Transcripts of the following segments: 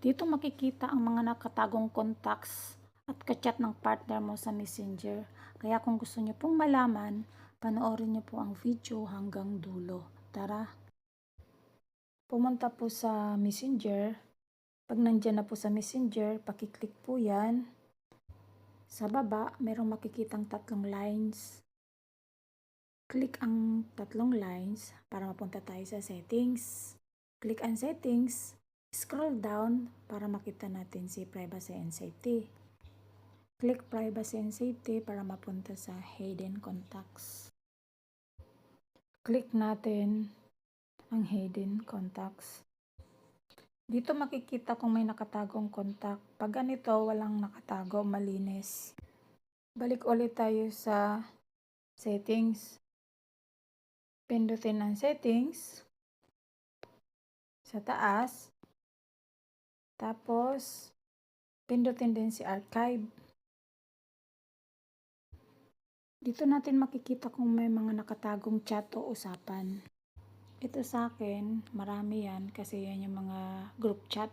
Dito makikita ang mga nakatagong contacts at kachat ng partner mo sa Messenger. Kaya kung gusto nyo pong malaman, panoorin nyo po ang video hanggang dulo. Tara! Pumunta po sa Messenger. Pag nandyan na po sa Messenger, pakiclick po yan. Sa baba, merong makikitang tatlong lines. Click ang tatlong lines para mapunta tayo sa settings. Click ang settings. Scroll down para makita natin si privacy and safety. Click privacy and safety para mapunta sa hidden contacts. Click natin ang hidden contacts. Dito makikita kung may nakatagong contact. Pag ganito, walang nakatago, malinis. Balik ulit tayo sa settings. Pindutin ang settings sa taas. Tapos, pindutin din si archive. Dito natin makikita kung may mga nakatagong chat o usapan. Ito sa akin, marami yan kasi yan yung mga group chat.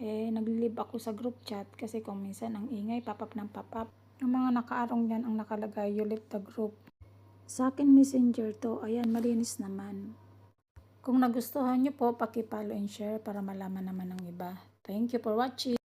Nag-live ako sa group chat kasi kung minsan ang ingay, pop-up ng pop-up. Yung mga nakaarong yan ang nakalagay, you left the group. Sa akin Messenger to, ayan, malinis naman. Kung nagustuhan nyo po, paki-follow and share para malaman naman ng iba. Thank you for watching.